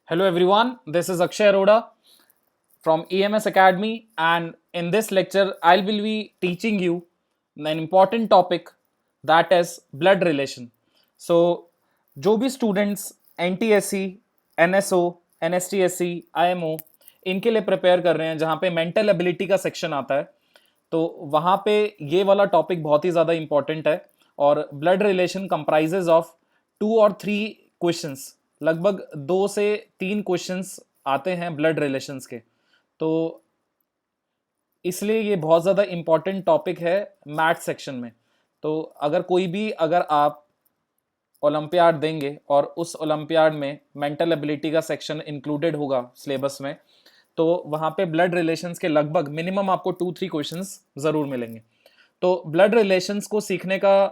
Hello everyone, this is Akshay Arora from EMS Academy, and in this lecture I will be teaching you an important topic, that is blood relation. So जो भी students NTSC, NSO, NSTSC, IMO इनके लिए prepare कर रहे हैं जहाँ पे mental ability का सेक्शन आता है, तो वहाँ पे ये वाला टॉपिक बहुत ही ज़्यादा इंपॉर्टेंट है। और ब्लड रिलेशन कंप्राइजेज ऑफ 2 और 3 क्वेश्चंस, लगभग 2 से 3 क्वेश्चंस आते हैं ब्लड रिलेशंस के। तो इसलिए ये बहुत ज़्यादा इंपॉर्टेंट टॉपिक है मैथ सेक्शन में। तो अगर आप ओलंपियाड देंगे और उस ओलंपियाड में मेंटल एबिलिटी का सेक्शन इंक्लूडेड होगा सिलेबस में, तो वहाँ पे ब्लड रिलेशंस के लगभग मिनिमम आपको 2-3 क्वेश्चंस ज़रूर मिलेंगे। तो ब्लड रिलेशंस को सीखने का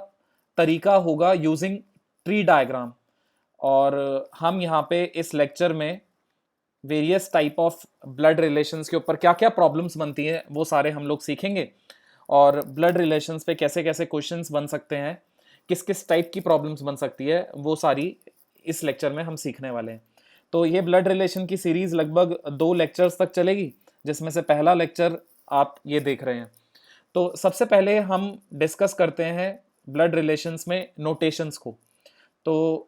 तरीका होगा यूजिंग ट्री डायग्राम। और हम यहाँ पे इस लेक्चर में various type of blood relations के ऊपर क्या क्या प्रॉब्लम्स बनती हैं वो सारे हम लोग सीखेंगे। और ब्लड रिलेशंस पे कैसे कैसे क्वेश्चंस बन सकते हैं, किस किस टाइप की प्रॉब्लम्स बन सकती है, वो सारी इस लेक्चर में हम सीखने वाले हैं। तो ये ब्लड रिलेशन की सीरीज लगभग 2 लेक्चर्स तक चलेगी, जिसमें से पहला लेक्चर आप ये देख रहे हैं। तो सबसे पहले हम डिस्कस करते हैं ब्लड रिलेशंस में नोटेशंस को। तो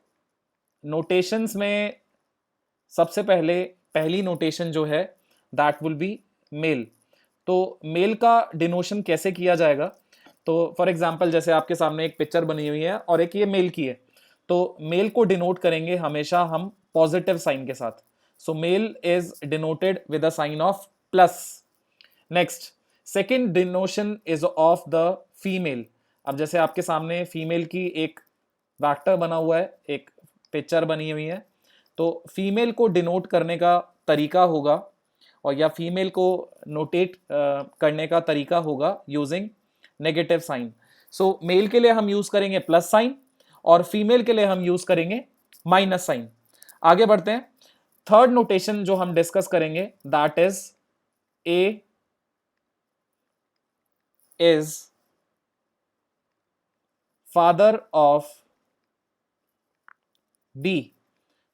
नोटेशंस में सबसे पहले पहली नोटेशन जो है दैट विल बी मेल। तो मेल का डिनोशन कैसे किया जाएगा? तो फॉर एग्जांपल जैसे आपके सामने एक पिक्चर बनी हुई है और एक ये मेल की है, तो मेल को डिनोट करेंगे हमेशा हम पॉजिटिव साइन के साथ। So male is denoted with a sign of plus. Next, second denotation is of the female. अब जैसे आपके सामने फीमेल की एक वैक्टर बना हुआ है, एक पिक्चर बनी हुई है, तो फीमेल को डिनोट करने का तरीका होगा, और या फीमेल को नोटेट करने का तरीका होगा यूजिंग नेगेटिव साइन। सो मेल के लिए हम यूज करेंगे प्लस साइन और फीमेल के लिए हम यूज करेंगे माइनस साइन। आगे बढ़ते हैं। थर्ड नोटेशन जो हम डिस्कस करेंगे that is A is father of B.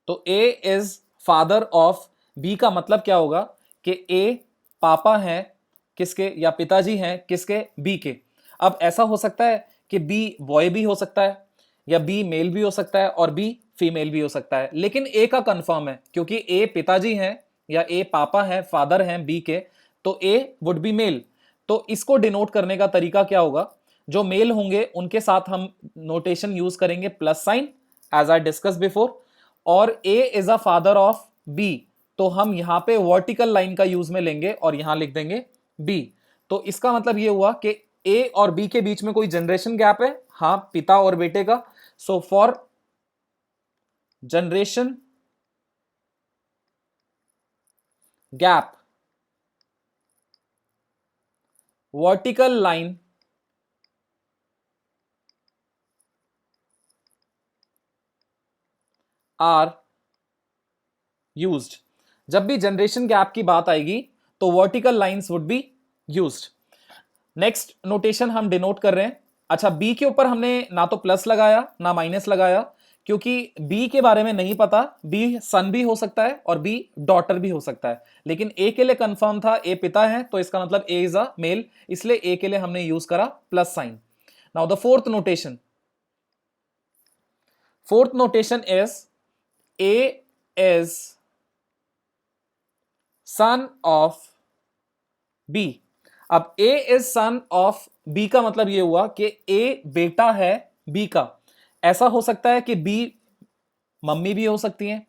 तो A is father of B का मतलब क्या होगा कि ए पापा हैं किसके, या पिताजी हैं किसके, बी के। अब ऐसा हो सकता है कि बी बॉय भी हो सकता है, या बी मेल भी हो सकता है, और बी फीमेल भी हो सकता है, लेकिन ए का कंफर्म है क्योंकि ए पिताजी हैं या ए पापा हैं, फादर हैं बी के, तो ए वुड बी मेल। तो इसको डिनोट करने का तरीका क्या होगा? जो मेल होंगे उनके साथ हम नोटेशन यूज करेंगे plus sign, as I discuss before. और A is a father of B, तो हम यहां पे वर्टिकल लाइन का यूज में लेंगे और यहां लिख देंगे बी। तो इसका मतलब ये हुआ कि ए और बी के बीच में कोई जनरेशन गैप है, हाँ, पिता और बेटे का। So for generation gap, vertical line are used. जब भी जनरेशन गैप की बात आएगी तो vertical lines would be used. Next notation हम डिनोट कर रहे हैं। अच्छा, बी के ऊपर हमने ना तो प्लस लगाया ना माइनस लगाया, क्योंकि बी के बारे में नहीं पता। बी सन भी हो सकता है और बी डॉटर भी हो सकता है, लेकिन ए के लिए कंफर्म था, ए पिता है, तो इसका मतलब ए इज अ मेल, इसलिए ए के लिए हमने यूज करा plus sign. Now the fourth notation is A is son of B. अब A is son of B का मतलब यह हुआ कि ए बेटा है बी का। ऐसा हो सकता है कि बी मम्मी भी हो सकती हैं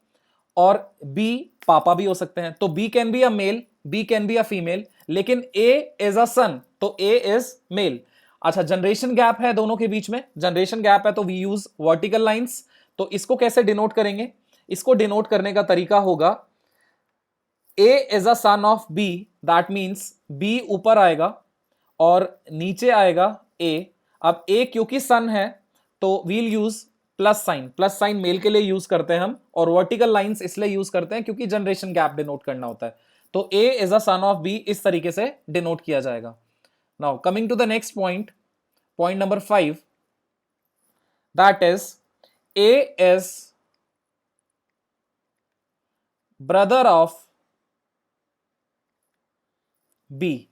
और बी पापा भी हो सकते हैं, तो B can be a male, B can be a female, लेकिन ए इज अ सन, तो ए इज मेल। अच्छा, जनरेशन गैप है दोनों के बीच में, जनरेशन गैप है तो वी यूज वर्टिकल लाइंस। तो इसको कैसे डिनोट करेंगे? इसको डिनोट करने का तरीका होगा A is a son of B, that means B ऊपर आएगा और नीचे आएगा ए। अब ए क्योंकि सन है तो we'll use plus sign. Plus sign male के लिए यूज करते हैं हम, और वर्टिकल लाइंस इसलिए यूज करते हैं क्योंकि जनरेशन गैप डिनोट करना होता है। तो A is a son of B इस तरीके से डिनोट किया जाएगा। Now coming to the next point, point number 5, that is A is brother of B.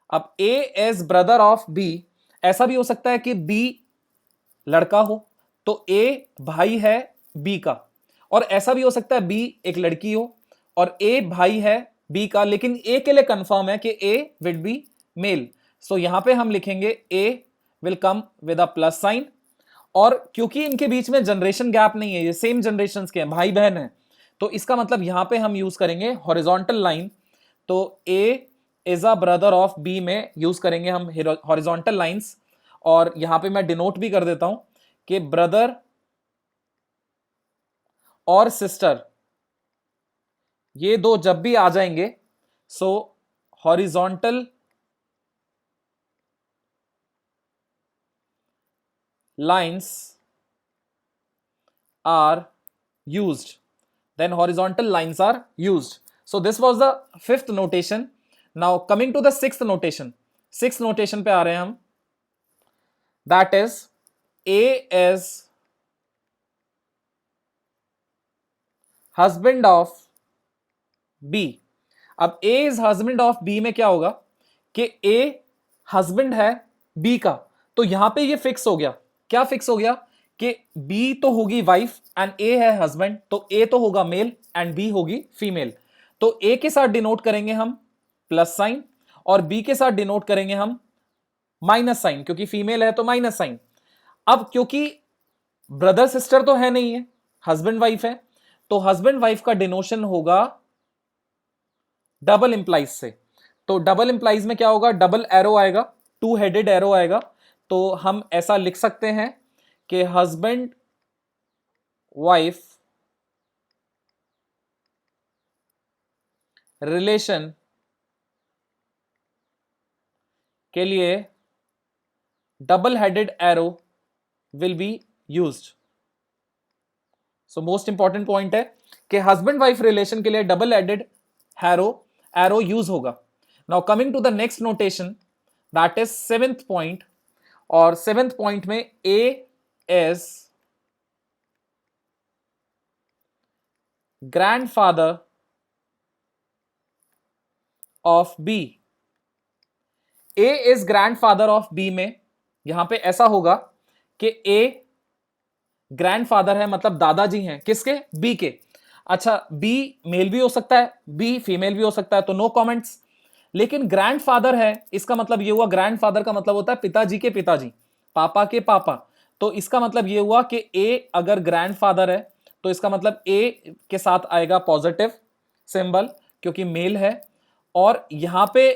अब A is brother of B, ऐसा भी हो सकता है कि बी लड़का हो तो ए भाई है बी का, और ऐसा भी हो सकता है बी एक लड़की हो और ए भाई है बी का, लेकिन ए के लिए कंफर्म है कि A will be male. So यहां पे हम लिखेंगे A will come with a plus sign, और क्योंकि इनके बीच में जनरेशन गैप नहीं है, ये सेम जनरेशन के हैं, भाई बहन है, तो इसका मतलब यहां पे हम यूज करेंगे हॉरिजॉन्टल लाइन। तो A is a brother of B में यूज करेंगे हम हॉरिजॉन्टल लाइंस, और यहां पे मैं डिनोट भी कर देता हूं कि ब्रदर और सिस्टर ये दो जब भी आ जाएंगे, सो horizontal lines are used, then horizontal lines are used. So this was the fifth notation. Now coming to the sixth notation, sixth notation पे आ रहे हैं हम, that is A is husband of B। अब A is husband of B में क्या होगा कि A husband है B का, तो यहां पे ये फिक्स हो गया। क्या फिक्स हो गया कि B तो होगी वाइफ एंड A है हस्बैंड, तो A तो होगा मेल एंड B होगी फीमेल। तो A के साथ डिनोट करेंगे हम प्लस साइन और B के साथ डिनोट करेंगे हम माइनस साइन, क्योंकि फीमेल है तो माइनस साइन। अब क्योंकि ब्रदर सिस्टर तो है नहीं है, हस्बैंड वाइफ है, तो हस्बैंड वाइफ का डिनोशन होगा डबल इंप्लाइज से। तो डबल इंप्लाइज में क्या होगा, डबल एरो आएगा, टू हेडेड एरो आएगा। तो हम ऐसा लिख सकते हैं कि हस्बैंड वाइफ रिलेशन के लिए double headed arrow will be used. So most important point है कि हस्बैंड वाइफ रिलेशन के लिए डबल हेडेड एरो यूज होगा। Now coming to the next notation, that is seventh point, और सेवेंथ पॉइंट में A is grandfather of B. A is grandfather of B में यहां पे ऐसा होगा कि ए ग्रैंडफादर है, मतलब दादाजी हैं किसके, बी के। अच्छा, बी मेल भी हो सकता है, बी फीमेल भी हो सकता है, तो नो कमेंट्स। लेकिन ग्रैंडफादर है, इसका मतलब ये हुआ, ग्रैंडफादर का मतलब होता है पिताजी के पिताजी, पापा के पापा। तो इसका मतलब ये हुआ कि ए अगर ग्रैंडफादर है तो इसका मतलब ए के साथ आएगा पॉजिटिव सिंबल क्योंकि मेल है, और यहां पे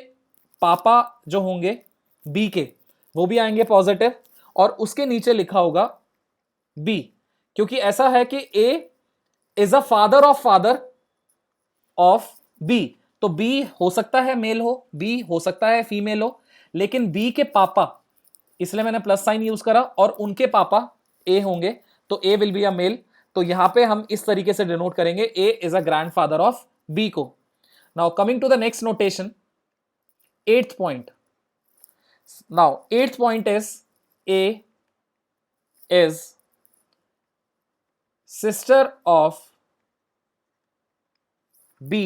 पापा जो होंगे बी के वो भी आएंगे पॉजिटिव, और उसके नीचे लिखा होगा बी, क्योंकि ऐसा है कि A is a father of B. तो बी हो सकता है मेल हो, बी हो सकता है फीमेल हो, लेकिन बी के पापा, इसलिए मैंने प्लस साइन यूज करा, और उनके पापा ए होंगे, तो A will be a male. तो यहां पे हम इस तरीके से डिनोट करेंगे A is a grandfather of B को। Now coming to the next notation, eighth point. Now eighth point is A is sister of B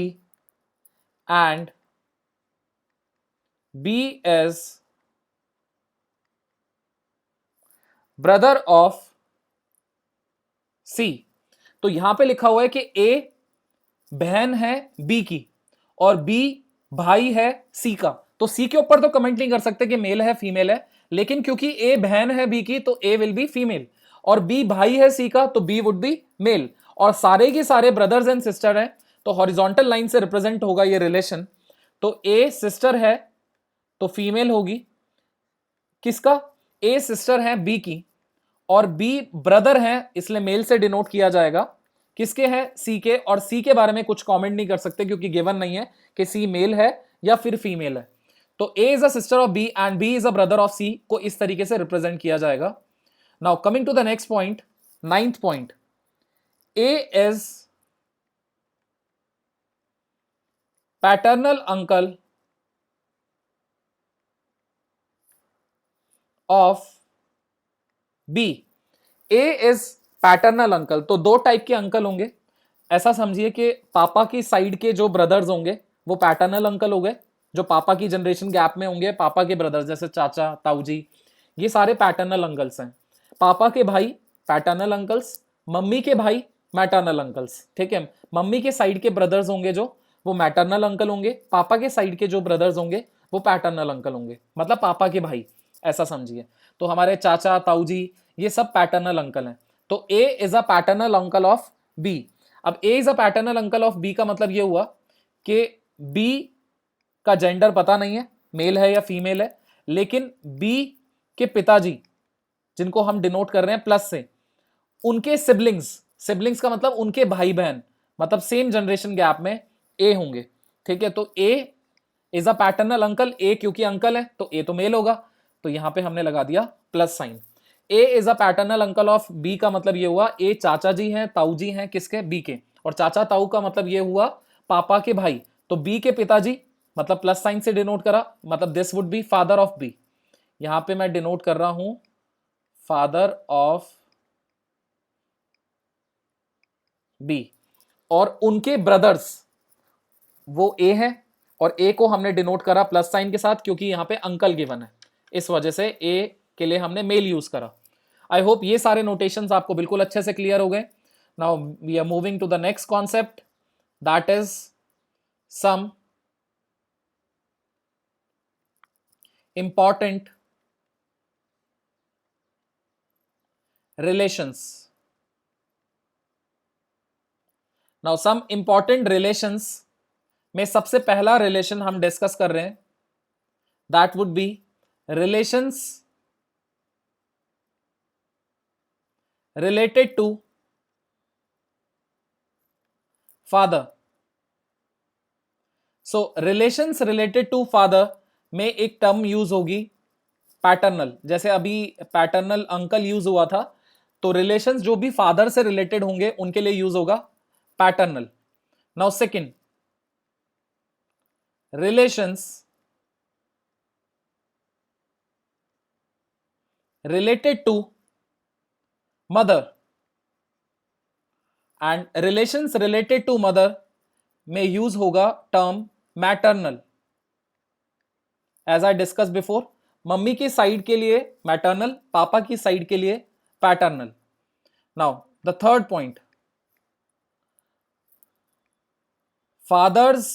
and B is brother of C। तो यहां पे लिखा हुआ है कि A बहन है B की और B भाई है C का। तो C के ऊपर तो कमेंट नहीं कर सकते कि मेल है फीमेल है, लेकिन क्योंकि A बहन है B की तो A विल बी फीमेल, और B भाई है C का तो B वुड बी मेल, और सारे के सारे ब्रदर्स एंड सिस्टर हैं, तो हॉरिजॉन्टल लाइन से रिप्रेजेंट होगा ये रिलेशन। तो A सिस्टर है तो फीमेल होगी किसका, A सिस्टर है B की, और B ब्रदर है इसलिए मेल से डिनोट किया जाएगा किसके है, C के, और C के बारे में कुछ कमेंट नहीं कर सकते क्योंकि गिवन नहीं है कि C मेल है या फिर फीमेल है। तो A is a sister of B and B is a brother of C को इस तरीके से रिप्रेजेंट किया जाएगा। Now coming to the next point, ninth point, A is paternal uncle of B। A is paternal uncle, तो दो type के uncle होंगे, ऐसा समझिए कि पापा की साइड के जो ब्रदर्स होंगे वो पैटर्नल अंकल हो गए, जो पापा की जनरेशन गैप में होंगे, पापा के ब्रदर्स जैसे चाचा ताऊ जी, ये सारे पैटर्नल अंकल्स हैं। पापा के भाई पैटर्नल अंकल्स, मम्मी के भाई मैटर्नल अंकल्स, ठीक है। मम्मी के साइड के ब्रदर्स होंगे जो, वो मैटर्नल अंकल होंगे, पापा के साइड के जो ब्रदर्स होंगे वो पैटर्नल अंकल होंगे, मतलब पापा के भाई, ऐसा समझिए। तो हमारे चाचा ताऊ जी ये सब पैटर्नल अंकल हैं। तो A is a paternal uncle of B. अब A is a paternal uncle of B का मतलब ये हुआ कि बी का जेंडर पता नहीं है, मेल है या फीमेल है, लेकिन बी के पिताजी जिनको हम डिनोट कर रहे हैं प्लस से, उनके सिबलिंग्स, सिबलिंग्स का मतलब उनके भाई बहन, मतलब सेम जनरेशन गैप में ए होंगे, ठीक है। तो A is a paternal uncle, ए क्योंकि अंकल है तो ए तो मेल होगा, तो यहां पे हमने लगा दिया plus sign. A is a paternal uncle of B का मतलब ये हुआ ए चाचा जी हैं ताऊ जी हैं किसके, बी के, और चाचा ताऊ का मतलब ये हुआ पापा के भाई, तो बी के पिताजी मतलब प्लस साइन से डिनोट करा, मतलब this would be father of B. यहां पे मैं डिनोट कर रहा हूं फादर ऑफ बी, और उनके ब्रदर्स वो ए है, और ए को हमने डिनोट करा प्लस साइन के साथ क्योंकि यहां पे अंकल गिवन है, इस वजह से ए के लिए हमने मेल यूज करा। आई होप ये सारे नोटेशंस आपको बिल्कुल अच्छे से क्लियर हो गए। Now we are moving to the next concept, that is some important relations. Now some important relations में सबसे पहला रिलेशन हम डिस्कस कर रहे हैं, that would be relations related to father। so relations related to father में एक term use होगी पैटर्नल, जैसे अभी पैटर्नल अंकल यूज हुआ था, तो रिलेशंस जो भी फादर से रिलेटेड होंगे उनके लिए यूज होगा paternal. Now second, relations related to mother, and relations related to mother में यूज होगा term maternal. As I discuss before, mummy की साइड के लिए मैटर्नल, पापा की साइड के लिए paternal. Now the third point, father's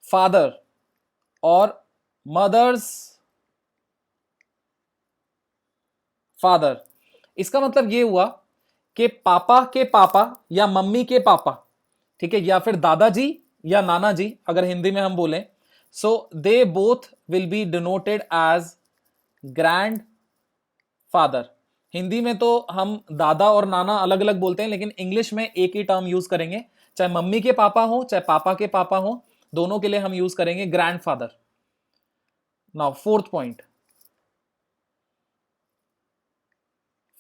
father और मदर्स फादर। इसका मतलब ये हुआ कि पापा के पापा या मम्मी के पापा, ठीक है, या फिर दादाजी या नाना जी अगर हिंदी में हम बोलें, so they both will be denoted as grandfather. Hindi में तो हम दादा और नाना अलग अलग बोलते हैं, लेकिन इंग्लिश में एक ही टर्म यूज करेंगे, चाहे मम्मी के पापा हो चाहे पापा के पापा हो, दोनों के लिए हम यूज करेंगे grand father. Now fourth point,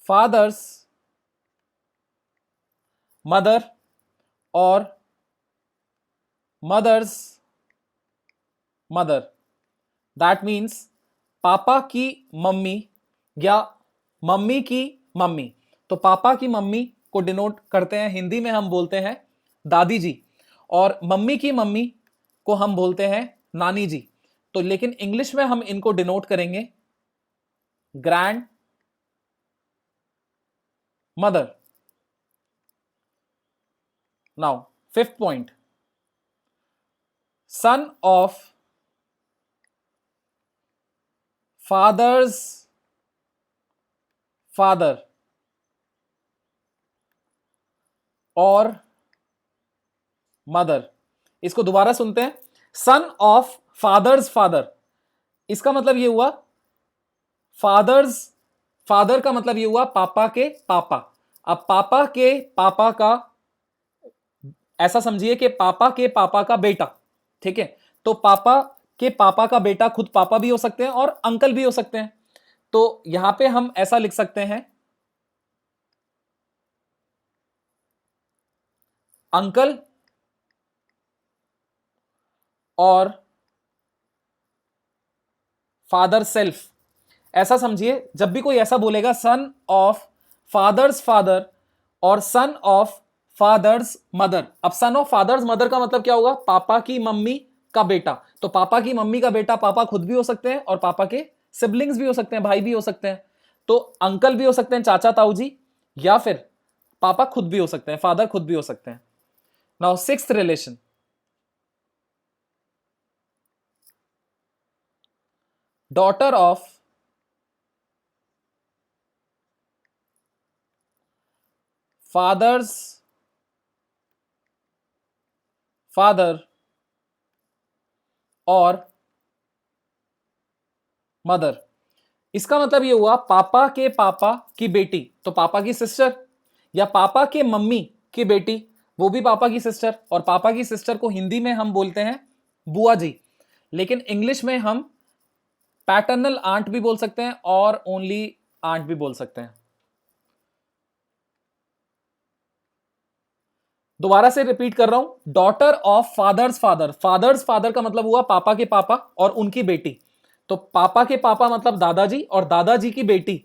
father's mother और मदर्स मदर, दैट मीन्स पापा की मम्मी या मम्मी की मम्मी। तो पापा की मम्मी को डिनोट करते हैं, हिंदी में हम बोलते हैं दादी जी, और मम्मी की मम्मी को हम बोलते हैं नानी जी। तो लेकिन इंग्लिश में हम इनको डिनोट करेंगे grand mother. Now fifth point, son of father's father और मदर। इसको दोबारा सुनते हैं, सन ऑफ फादर्स फादर, इसका मतलब यह हुआ फादर्स, फादर का मतलब यह हुआ पापा के पापा। अब पापा के पापा का, ऐसा समझिए कि पापा के पापा का बेटा, ठीक है, तो पापा के पापा का बेटा खुद पापा भी हो सकते हैं और अंकल भी हो सकते हैं। तो यहां पे हम ऐसा लिख सकते हैं अंकल और फादर सेल्फ। ऐसा समझिए जब भी कोई ऐसा बोलेगा सन ऑफ फादर्स फादर और सन ऑफ फादर्स मदर। अब सन ऑफ फादर्स मदर का मतलब क्या होगा? पापा की मम्मी का बेटा। तो पापा की मम्मी का बेटा पापा खुद भी हो सकते हैं और पापा के सिबलिंग्स भी हो सकते हैं, भाई भी हो सकते हैं। तो अंकल भी हो सकते हैं, चाचा ताऊ जी, या फिर पापा खुद भी हो सकते हैं, फादर खुद भी हो सकते हैं। Now sixth relation, daughter of father's father और मदर। इसका मतलब ये हुआ पापा के पापा की बेटी, तो पापा की सिस्टर, या पापा के मम्मी की बेटी, वो भी पापा की सिस्टर। और पापा की सिस्टर को हिंदी में हम बोलते हैं बुआ जी, लेकिन इंग्लिश में हम पैटर्नल आंट भी बोल सकते हैं और ओनली आंट भी बोल सकते हैं। दोबारा से रिपीट कर रहा हूं, daughter of father's father. Father's father का मतलब हुआ पापा के पापा और उनकी बेटी। तो पापा के पापा मतलब दादाजी, और दादाजी की बेटी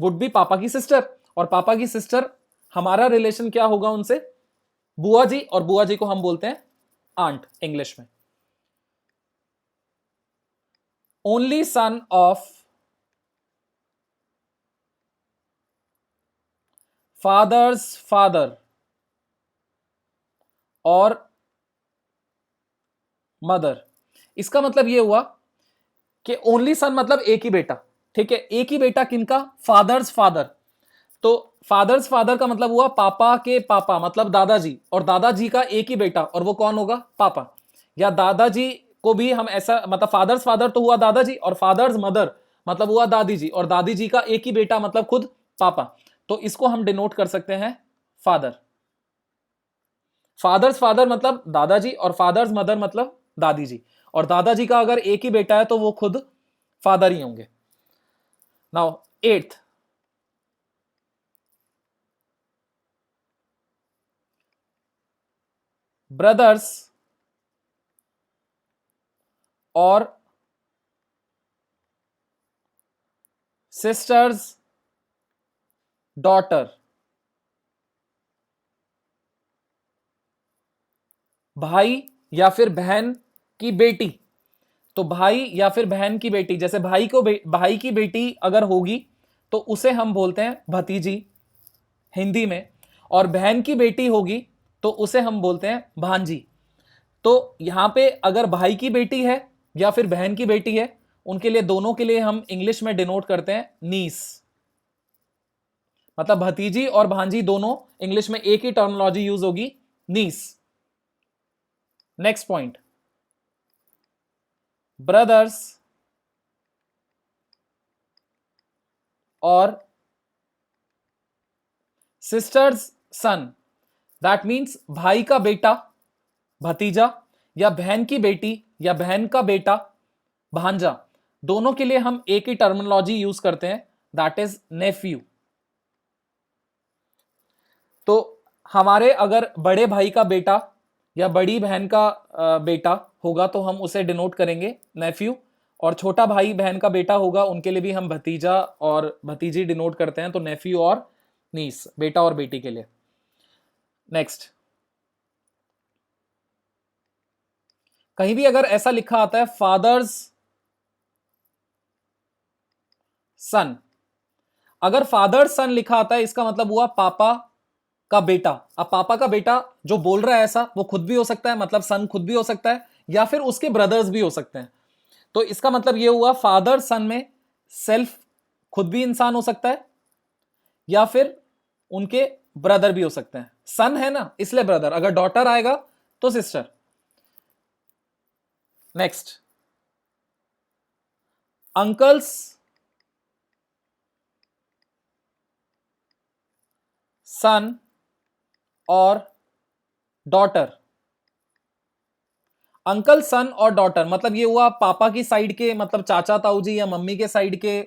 वुड बी पापा की सिस्टर, और पापा की सिस्टर हमारा रिलेशन क्या होगा उनसे? बुआ जी, और बुआ जी को हम बोलते हैं आंट इंग्लिश में। Only son of father's father और मदर। इसका मतलब यह हुआ कि ओनली सन मतलब एक ही बेटा, ठीक है। एक ही बेटा किनका? Father's father. तो फादर्स फादर का मतलब हुआ पापा के पापा मतलब दादाजी, और दादाजी का एक ही बेटा, और वो कौन होगा? पापा। या दादाजी को भी हम ऐसा मतलब फादर्स फादर तो हुआ दादाजी, और फादर्स मदर मतलब हुआ दादी जी, और दादी जी का एक ही बेटा मतलब खुद पापा। तो इसको हम डिनोट कर सकते हैं फादर। फादर्स फादर मतलब दादाजी, और फादर्स मदर मतलब दादी जी, और दादाजी का अगर एक ही बेटा है तो वो खुद फादर ही होंगे। नाउ एट्थ, ब्रदर्स और सिस्टर्स डॉटर। भाई या फिर बहन की बेटी। तो भाई या फिर बहन की बेटी, जैसे भाई की बेटी अगर होगी तो उसे हम बोलते हैं भतीजी हिंदी में, और बहन की बेटी होगी तो उसे हम बोलते हैं भांजी। तो यहां पे अगर भाई की बेटी है या फिर बहन की बेटी है, उनके लिए दोनों के लिए हम इंग्लिश में डिनोट करते हैं नीस। मतलब भतीजी और भांजी दोनों इंग्लिश में एक ही टर्मिनोलॉजी यूज होगी, नीस। नेक्स्ट पॉइंट, ब्रदर्स और सिस्टर्स सन। दैट मीन्स भाई का बेटा भतीजा, या बहन की बेटी या बहन का बेटा भांजा, दोनों के लिए हम एक ही टर्मिनोलॉजी यूज करते हैं, दैट इज नेफ्यू। तो हमारे अगर बड़े भाई का बेटा या बड़ी बहन का बेटा होगा तो हम उसे डिनोट करेंगे नेफ्यू, और छोटा भाई बहन का बेटा होगा उनके लिए भी हम भतीजा और भतीजी डिनोट करते हैं, तो नेफ्यू और नीस, बेटा और बेटी के लिए। नेक्स्ट, कहीं भी अगर ऐसा लिखा आता है फादर्स सन, अगर फादर सन लिखा आता है इसका मतलब हुआ पापा का बेटा। अब पापा का बेटा जो बोल रहा है ऐसा, वो खुद भी हो सकता है, मतलब सन खुद भी हो सकता है, या फिर उसके ब्रदर्स भी हो सकते हैं। तो इसका मतलब ये हुआ फादर सन में सेल्फ खुद भी इंसान हो सकता है, या फिर उनके ब्रदर भी हो सकते हैं। सन है ना, इसलिए ब्रदर, अगर डॉटर आएगा तो सिस्टर। नेक्स्ट, अंकल्स सन और डॉटर। अंकल सन और डॉटर मतलब ये हुआ पापा की साइड के, मतलब चाचा ताऊ जी, या मम्मी के साइड के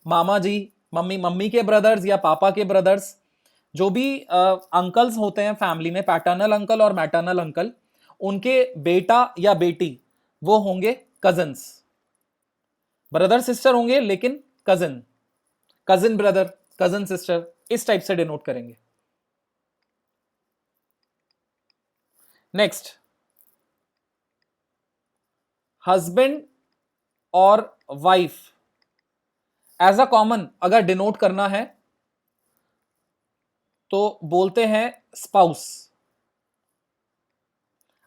मामा जी, मम्मी के ब्रदर्स या पापा के ब्रदर्स। जो भी अंकल्स होते हैं फैमिली में, पैटर्नल अंकल और मैटर्नल अंकल, उनके बेटा या बेटी वो होंगे कजन्स। ब्रदर सिस्टर होंगे लेकिन cousin, cousin brother, cousin sister, इस टाइप से डिनोट करेंगे। नेक्स्ट, हस्बैंड और वाइफ एज अ कॉमन अगर डिनोट करना है तो बोलते हैं स्पाउस।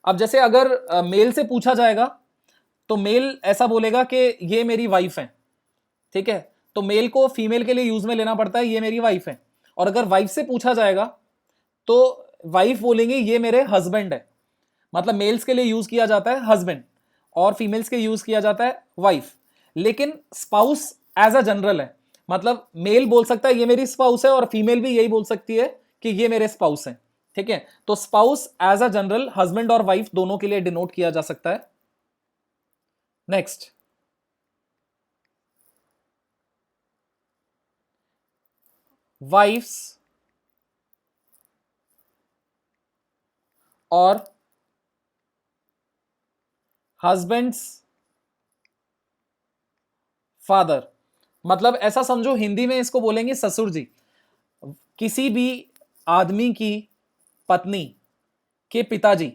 अब जैसे अगर मेल से पूछा जाएगा तो मेल ऐसा बोलेगा कि ये मेरी वाइफ है, ठीक है, तो मेल को फीमेल के लिए यूज में लेना पड़ता है, ये मेरी वाइफ है। और अगर वाइफ से पूछा जाएगा तो वाइफ बोलेंगे ये मेरे हस्बैंड है। मतलब मेल्स के लिए यूज किया जाता है हस्बैंड और फीमेल्स के यूज किया जाता है वाइफ। लेकिन स्पाउस एज अ जनरल है, मतलब मेल बोल सकता है ये मेरी स्पाउस है और फीमेल भी यही बोल सकती है कि ये मेरे स्पाउस हैं, ठीक है। तो spouse as a general husband और वाइफ दोनों के लिए डिनोट किया जा सकता है। नेक्स्ट, वाइफ्स और हस्बैंड्स फादर, मतलब ऐसा समझो हिंदी में इसको बोलेंगे ससुर जी। किसी भी आदमी की पत्नी के पिताजी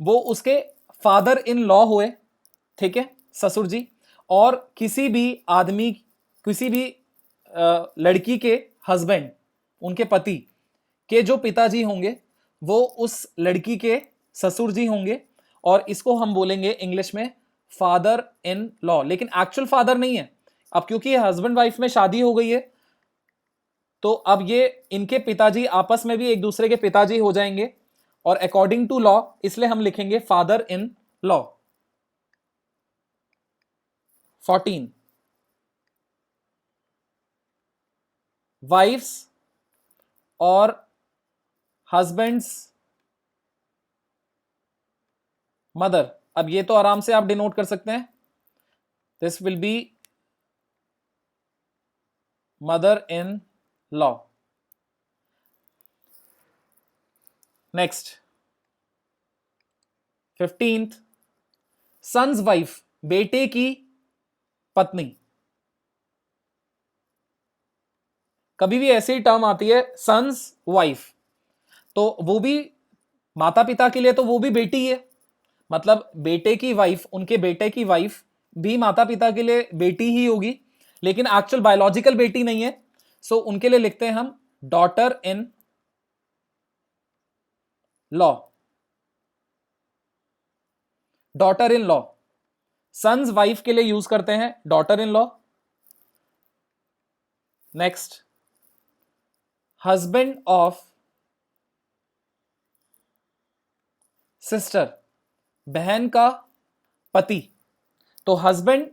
वो उसके फादर इन लॉ हुए, ठीक है, ससुर जी। और किसी भी आदमी, किसी भी लड़की के हस्बैंड, उनके पति के जो पिताजी होंगे वो उस लड़की के ससुर जी होंगे, और इसको हम बोलेंगे इंग्लिश में फादर इन लॉ। लेकिन एक्चुअल फादर नहीं है, अब क्योंकि हस्बैंड वाइफ में शादी हो गई है तो अब ये इनके पिताजी आपस में भी एक दूसरे के पिताजी हो जाएंगे, और अकॉर्डिंग टू लॉ इसलिए हम लिखेंगे फादर इन लॉ। 14, वाइफ्स और हस्बैंड्स मदर। अब ये तो आराम से आप डिनोट कर सकते हैं, this will be mother in law. Next, 15th, son's wife, बेटे की पत्नी। कभी भी ऐसी टर्म आती है सन्स वाइफ, तो वो भी माता पिता के लिए तो वो भी बेटी है, मतलब बेटे की वाइफ, उनके बेटे की वाइफ भी माता पिता के लिए बेटी ही होगी, लेकिन एक्चुअल बायोलॉजिकल बेटी नहीं है। सो उनके लिए लिखते हैं हम daughter in law. Daughter in law, son's wife के लिए यूज करते हैं daughter in law. Next, husband of sister, बहन का पति। तो हस्बैंड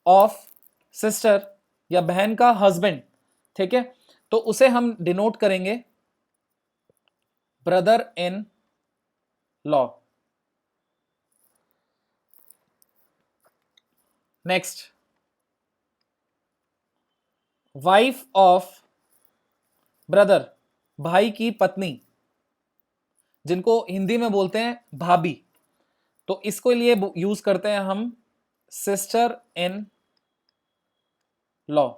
ऑफ सिस्टर या बहन का हस्बैंड, ठीक है, तो उसे हम डिनोट करेंगे brother in law. Next, wife of brother, भाई की पत्नी, जिनको हिंदी में बोलते हैं भाभी, तो इसको लिए यूज करते हैं हम सिस्टर इन लॉ।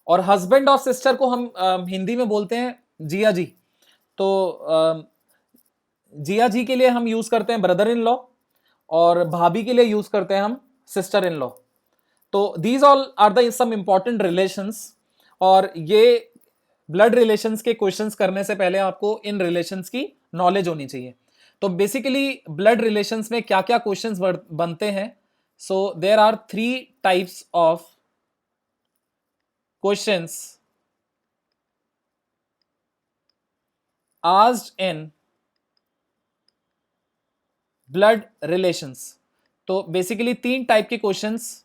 और हस्बैंड ऑफ सिस्टर को हम हिंदी में बोलते हैं जिया जी, तो जिया जी के लिए हम यूज करते हैं ब्रदर इन लॉ, और भाभी के लिए यूज करते हैं हम सिस्टर इन लॉ। तो these all are the some important relations, और ये ब्लड रिलेशंस के क्वेश्चंस करने से पहले आपको इन रिलेशंस की नॉलेज होनी चाहिए। तो बेसिकली ब्लड रिलेशंस में क्या क्या क्वेश्चंस बनते हैं, so there are 3 types of questions asked in blood relations. तो बेसिकली 3 टाइप के क्वेश्चंस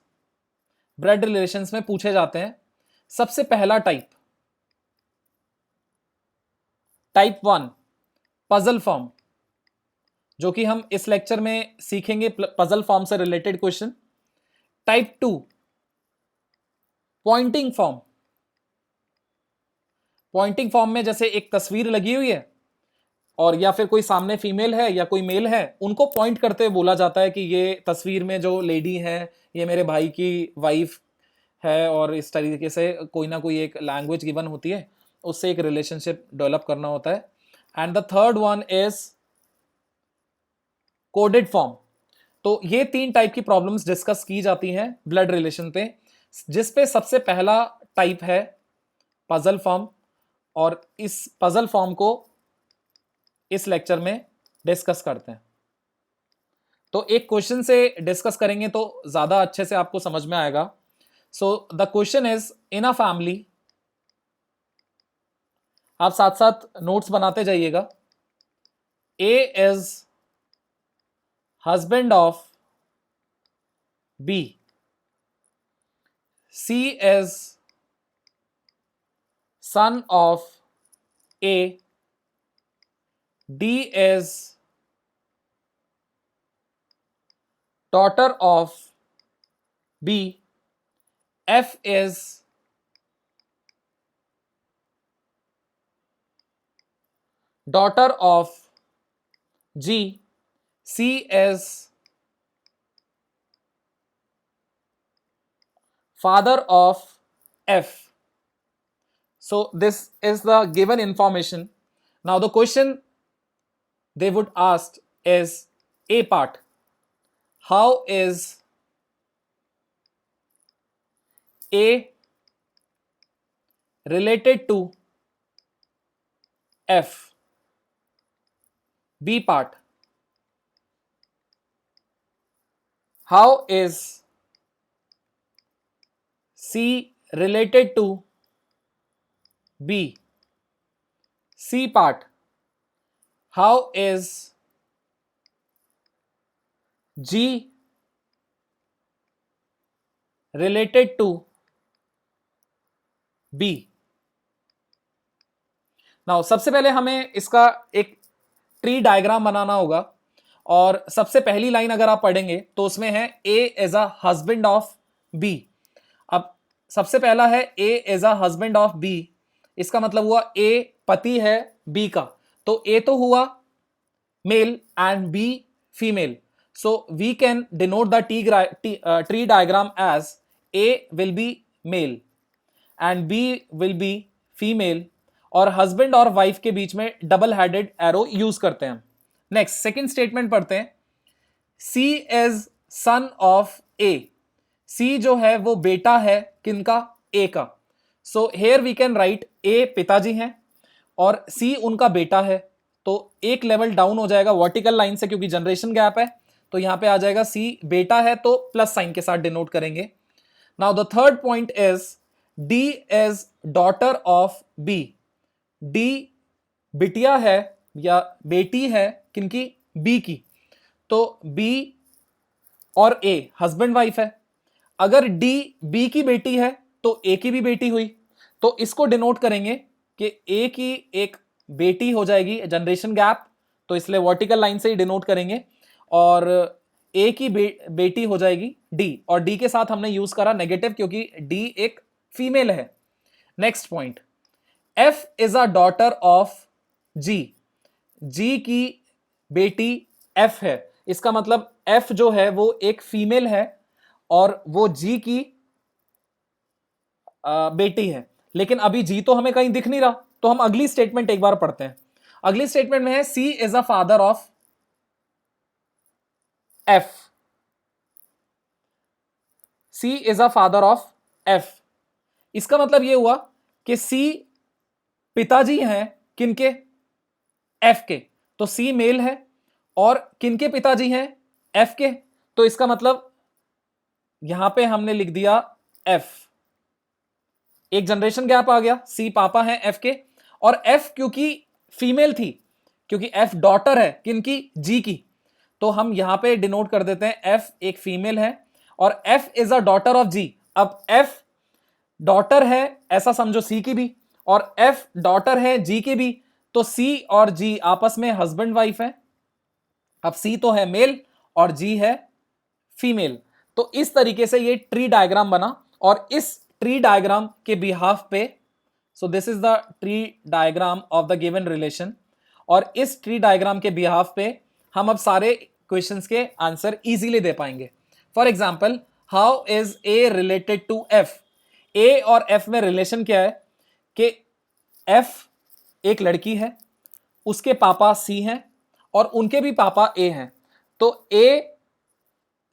ब्लड रिलेशंस में पूछे जाते हैं। सबसे पहला टाइप, टाइप 1, पजल फॉर्म, जो कि हम इस लेक्चर में सीखेंगे पजल फॉर्म से related question. Type 2, pointing form. Pointing form में जैसे एक तस्वीर लगी हुई है और या फिर कोई सामने फीमेल है या कोई मेल है, उनको पॉइंट करते हुए बोला जाता है कि ये तस्वीर में जो लेडी है ये मेरे भाई की वाइफ है, और इस तरीके से कोई ना कोई एक लैंग्वेज गिवन होती है, उससे एक रिलेशनशिप डेवलप करना होता है। And the third one is coded form. तो ये 3 टाइप की प्रॉब्लम्स डिस्कस की जाती हैं ब्लड रिलेशन पे, जिस पे सबसे पहला टाइप है पजल फॉर्म, और इस पजल फॉर्म को इस लेक्चर में डिस्कस करते हैं। तो एक क्वेश्चन से डिस्कस करेंगे तो ज्यादा अच्छे से आपको समझ में आएगा। So the question is, in a family, आप साथ साथ नोट्स बनाते जाइएगा। A is husband of B, C is son of A, D is daughter of B, F is daughter of G, C is father of F. So this is the given information. Now the question they would ask is A part. How is A related to F? B part. How is C related to B? C part. How is G related to B? Now सबसे पहले हमें इसका एक tree diagram बनाना होगा, और सबसे पहली line अगर आप पढ़ेंगे तो उसमें है A as a husband of B. अब सबसे पहला है A as a husband of B, इसका मतलब हुआ ए पति है बी का, तो ए तो हुआ male and B female. So we can denote the tree diagram as A will be male and B will be female, और हस्बैंड और वाइफ के बीच में डबल हेडेड एरो यूज करते हैं। नेक्स्ट सेकंड स्टेटमेंट पढ़ते हैं। C is son of A, C जो है वो बेटा है किनका? A का। So here we can write A पिताजी हैं और C उनका बेटा है, तो एक लेवल डाउन हो जाएगा वर्टिकल लाइन से क्योंकि जनरेशन गैप है, तो यहां पे आ जाएगा C बेटा है तो प्लस साइन के साथ डिनोट करेंगे। Now the third point is D is daughter of B, D बिटिया है या बेटी है किनकी? B की, तो B और A हस्बैंड वाइफ है। अगर D B की बेटी है तो A की भी बेटी हुई, तो इसको डिनोट करेंगे कि A की एक बेटी हो जाएगी, जनरेशन गैप, तो इसलिए वर्टिकल लाइन से ही डिनोट करेंगे, और A की बेटी हो जाएगी D, और D के साथ हमने यूज करा नेगेटिव क्योंकि D एक फीमेल है। Next point, F is a daughter of G, G की बेटी F है, इसका मतलब F जो है वो एक फीमेल है और वो G की बेटी है, लेकिन अभी G तो हमें कहीं दिख नहीं रहा, तो हम अगली स्टेटमेंट एक बार पढ़ते हैं। अगली स्टेटमेंट में है C is a father of F, C is a father of F, इसका मतलब यह हुआ कि C पिताजी हैं किनके? F के, तो C मेल है, और किनके पिताजी हैं? F के, तो इसका मतलब यहां पे हमने लिख दिया F, एक जनरेशन गैप आ गया, C पापा हैं F के, और F क्योंकि फीमेल थी, क्योंकि F डॉटर है किनकी? G की, तो हम यहां पे डिनोट कर देते हैं F एक फीमेल है और F is a daughter of G। अब F डॉटर है ऐसा समझो C की भी, और F डॉटर है G की भी, तो C और G आपस में हस्बैंड वाइफ है। अब C तो है मेल और G है फीमेल, तो इस तरीके से ये ट्री डायग्राम बना, और इस ट्री डायग्राम के बिहाफ पे, so this is the tree diagram of the given relation, और इस ट्री डायग्राम के बिहाफ पे हम अब सारे क्वेश्चंस के आंसर इजीली दे पाएंगे। For example, how is A related to F? A और F में रिलेशन क्या है कि F एक लड़की है, उसके पापा सी हैं और उनके भी पापा ए हैं, तो ए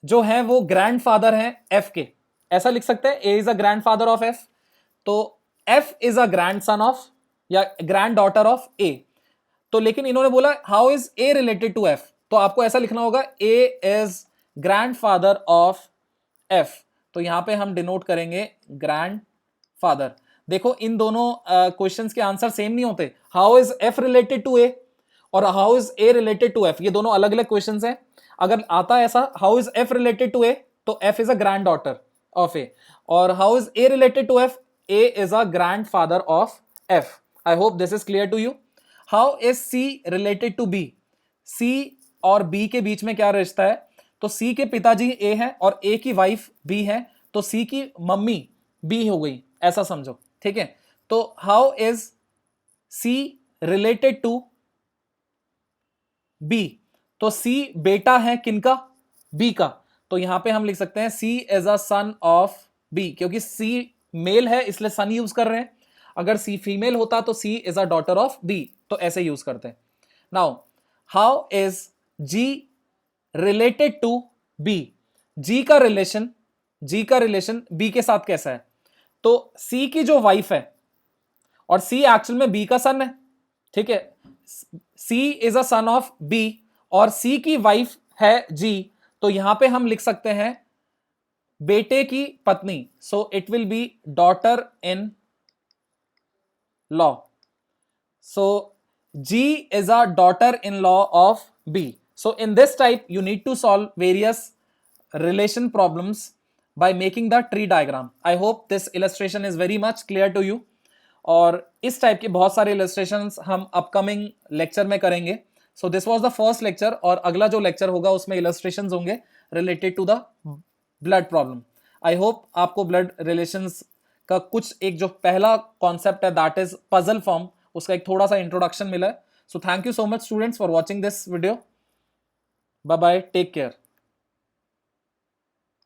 जो है वो ग्रैंडफादर है एफ के, ऐसा लिख सकते हैं, A is a grandfather of F, तो F is a grandson of या ग्रैंड डॉटर ऑफ ए। तो लेकिन इन्होंने बोला how is A related to F, तो आपको ऐसा लिखना होगा A is grandfather of F, तो यहां पे हम डिनोट करेंगे ग्रैंडफादर। देखो इन दोनों क्वेश्चंस के आंसर सेम नहीं होते, how is F related to A और how is A related to F, ये दोनों अलग अलग क्वेश्चंस हैं। अगर आता है ऐसा how is F related to A, तो F is a granddaughter of A, और how is A related to F, A is a grandfather of F. I hope this is clear to you. How is C related to B, C और B के बीच में क्या रिश्ता है, तो सी के पिताजी ए हैं और ए की वाइफ बी है, तो सी की मम्मी बी हो गई, ऐसा समझो, ठीक है। तो how is C related to B, तो सी बेटा है किनका, बी का, तो यहां पे हम लिख सकते हैं C is a son of B, क्योंकि सी मेल है इसलिए सन यूज कर रहे हैं, अगर सी फीमेल होता तो C is a daughter of B, तो ऐसे यूज करते हैं। Now how is G related to B, G का रिलेशन बी के साथ कैसा है, तो सी की जो वाइफ है, और सी एक्चुअल में बी का सन है, ठीक है, C is a son of B और सी की वाइफ है जी, तो यहां पे हम लिख सकते हैं बेटे की पत्नी, so it will be daughter in law, so G is a daughter in law of B. So in this type you need to solve various relation problems by making the tree diagram. I hope this illustration is very much clear to you. और इस type के बहुत सारे illustrations हम upcoming lecture में करेंगे। So this was the first lecture और अगला जो लेक्चर होगा उसमें illustrations होंगे related to the blood problem. I hope आपको blood relations का कुछ एक जो पहला कॉन्सेप्ट है that is puzzle form, उसका एक थोड़ा सा इंट्रोडक्शन मिला है। So thank you so much students for watching this video. Bye bye, take care.